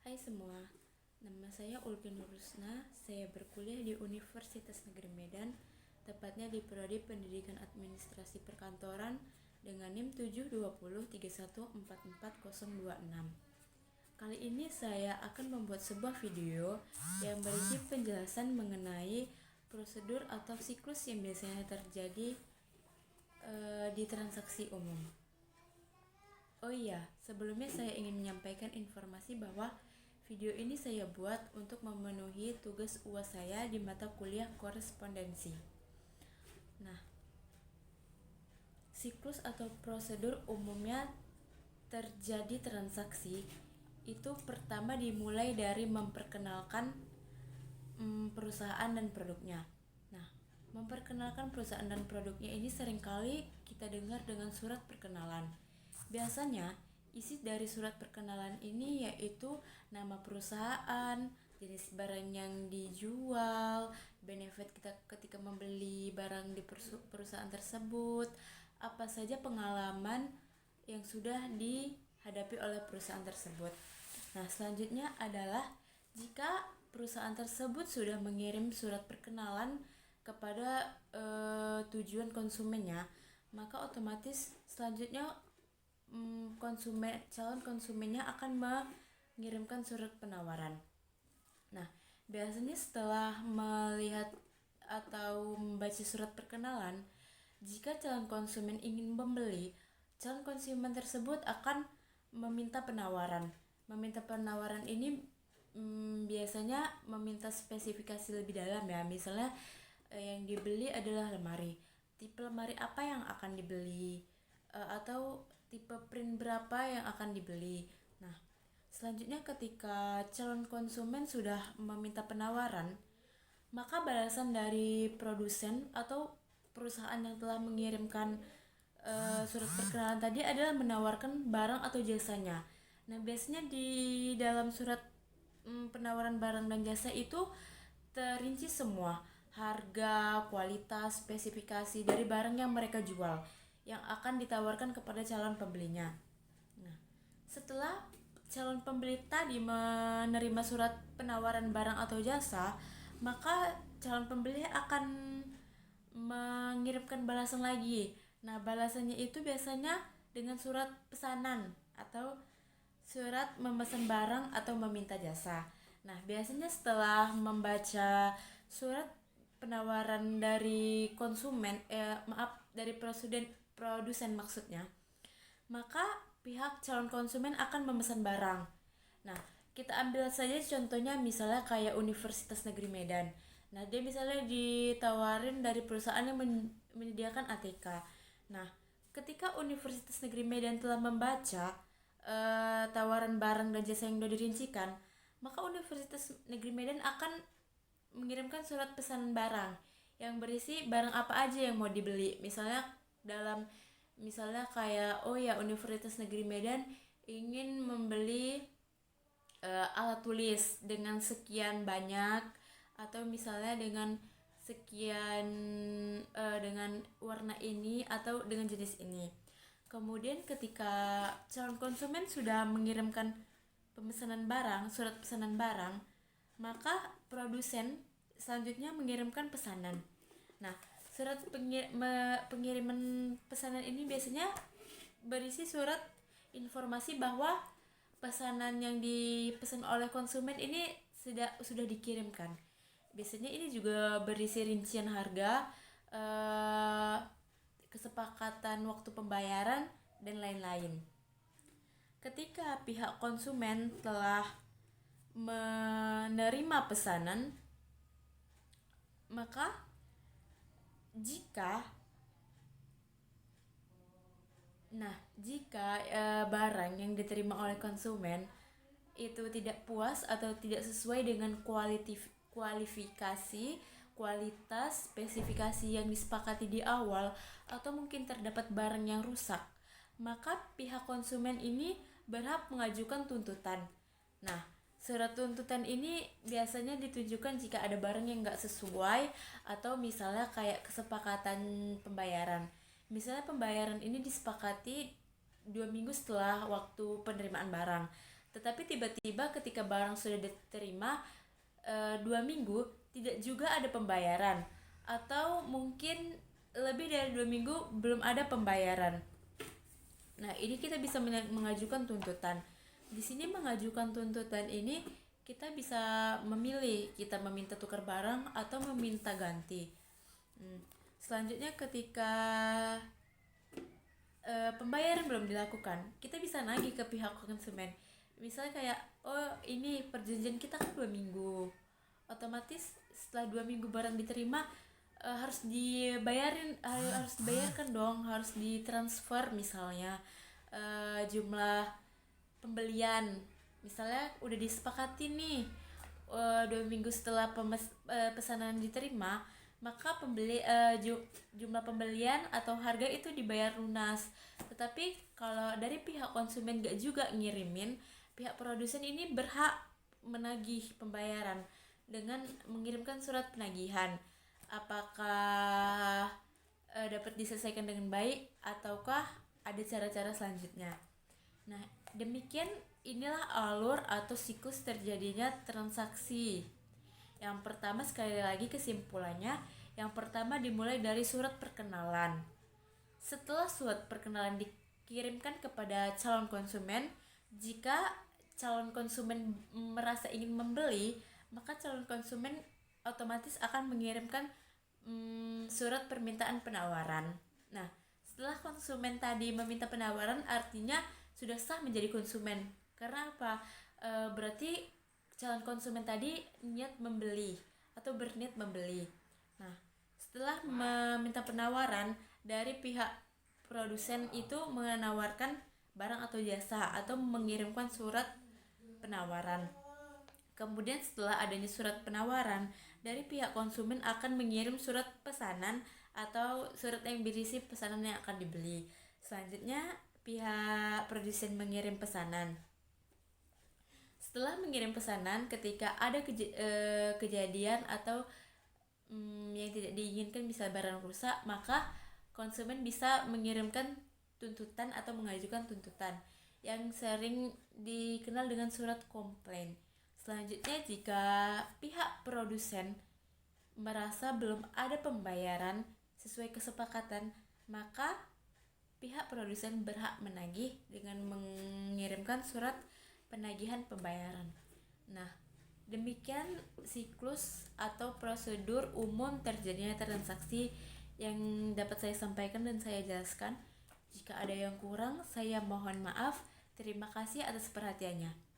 Hai semua, nama saya Ulga Nurusna. Saya berkuliah di Universitas Negeri Medan, tepatnya di Prodi Pendidikan Administrasi Perkantoran dengan NIM 72031444026. Kali ini saya akan membuat sebuah video yang berisi penjelasan mengenai prosedur atau siklus yang biasanya terjadi di transaksi umum. Oh iya, sebelumnya saya ingin menyampaikan informasi bahwa video ini saya buat untuk memenuhi tugas UAS saya di mata kuliah korespondensi. Nah, siklus atau prosedur umumnya terjadi transaksi itu pertama dimulai dari memperkenalkan perusahaan dan produknya. Nah, memperkenalkan perusahaan dan produknya ini seringkali kita dengar dengan surat perkenalan. Biasanya, isi dari surat perkenalan ini yaitu nama perusahaan, jenis barang yang dijual, benefit kita ketika membeli barang di perusahaan tersebut, apa saja pengalaman yang sudah dihadapi oleh perusahaan tersebut. Nah, selanjutnya adalah jika perusahaan tersebut sudah mengirim surat perkenalan kepada tujuan konsumennya, maka otomatis selanjutnya calon konsumennya akan mengirimkan surat penawaran. Nah, biasanya setelah melihat atau membaca surat perkenalan, jika calon konsumen ingin membeli, calon konsumen tersebut akan meminta penawaran. Meminta penawaran ini biasanya meminta spesifikasi lebih dalam ya. Misalnya yang dibeli adalah lemari. Tipe lemari apa yang akan dibeli? Atau tipe print berapa yang akan dibeli. Nah, selanjutnya ketika calon konsumen sudah meminta penawaran, maka balasan dari produsen atau perusahaan yang telah mengirimkan surat perkenalan tadi adalah menawarkan barang atau jasanya. Nah, biasanya di dalam surat penawaran barang dan jasa itu terinci semua harga, kualitas, spesifikasi dari barang yang mereka jual yang akan ditawarkan kepada calon pembelinya. Nah, setelah calon pembeli tadi menerima surat penawaran barang atau jasa, maka calon pembeli akan mengirimkan balasan lagi. Nah, balasannya itu biasanya dengan surat pesanan atau surat memesan barang atau meminta jasa. Nah, biasanya setelah membaca surat penawaran dari dari produsen maksudnya, maka pihak calon konsumen akan memesan barang. Nah, kita ambil saja contohnya misalnya kayak Universitas Negeri Medan. Nah, dia misalnya ditawarin dari perusahaan yang menyediakan ATK. Nah, ketika Universitas Negeri Medan telah membaca tawaran barang dan jasa yang sudah dirincikan, maka Universitas Negeri Medan akan mengirimkan surat pesanan barang yang berisi barang apa aja yang mau dibeli. Misalnya kayak Universitas Negeri Medan ingin membeli alat tulis dengan sekian banyak, atau misalnya dengan sekian dengan warna ini atau dengan jenis ini. Kemudian ketika calon konsumen sudah mengirimkan surat pesanan barang, maka produsen selanjutnya mengirimkan pesanan. Nah, surat pengiriman pesanan ini biasanya berisi surat informasi bahwa pesanan yang dipesan oleh konsumen ini sudah dikirimkan. Biasanya ini juga berisi rincian harga, kesepakatan waktu pembayaran, dan lain-lain. Ketika pihak konsumen telah menerima pesanan, maka jika barang yang diterima oleh konsumen itu tidak puas atau tidak sesuai dengan kualitas, spesifikasi yang disepakati di awal, atau mungkin terdapat barang yang rusak, maka pihak konsumen ini berhak mengajukan tuntutan. Nah, surat tuntutan ini biasanya ditujukan jika ada barang yang nggak sesuai, atau misalnya kayak kesepakatan pembayaran. Misalnya pembayaran ini disepakati 2 minggu setelah waktu penerimaan barang, Tetapi tiba-tiba ketika barang sudah diterima 2 minggu tidak juga ada pembayaran, atau mungkin lebih dari 2 minggu belum ada pembayaran. Nah, ini kita bisa mengajukan tuntutan. Di sini mengajukan tuntutan ini kita bisa memilih, kita meminta tukar barang atau meminta ganti. Selanjutnya ketika pembayaran belum dilakukan, kita bisa nagih ke pihak konsumen. Misalnya kayak, oh ini perjanjian kita kan 2 minggu, otomatis setelah 2 minggu barang diterima harus dibayarkan dong, harus ditransfer misalnya jumlah pembelian. Misalnya udah disepakati nih 2 minggu setelah pesanan diterima, maka jumlah pembelian atau harga itu dibayar lunas. Tetapi kalau dari pihak konsumen gak juga ngirimin, pihak produsen ini berhak menagih pembayaran dengan mengirimkan surat penagihan. Apakah dapat diselesaikan dengan baik ataukah ada cara-cara selanjutnya. Nah, demikian inilah alur atau siklus terjadinya transaksi. Yang pertama, sekali lagi kesimpulannya, yang pertama dimulai dari surat perkenalan. Setelah surat perkenalan dikirimkan kepada calon konsumen, jika calon konsumen merasa ingin membeli, maka calon konsumen otomatis akan mengirimkan surat permintaan penawaran. Nah, setelah konsumen tadi meminta penawaran, artinya sudah sah menjadi konsumen. Karena apa? Berarti calon konsumen tadi niat membeli atau berniat membeli. Nah, setelah meminta penawaran, dari pihak produsen itu menawarkan barang atau jasa atau mengirimkan surat penawaran. Kemudian setelah adanya surat penawaran, dari pihak konsumen akan mengirim surat pesanan atau surat yang berisi pesanan yang akan dibeli. Selanjutnya pihak produsen mengirim pesanan. Setelah mengirim pesanan, ketika ada kejadian atau yang tidak diinginkan, bisa barang rusak, maka konsumen bisa mengirimkan tuntutan atau mengajukan tuntutan yang sering dikenal dengan surat komplain. Selanjutnya, jika pihak produsen merasa belum ada pembayaran sesuai kesepakatan, maka pihak produsen berhak menagih dengan mengirimkan surat penagihan pembayaran. Nah, demikian siklus atau prosedur umum terjadinya transaksi yang dapat saya sampaikan dan saya jelaskan. Jika ada yang kurang, saya mohon maaf. Terima kasih atas perhatiannya.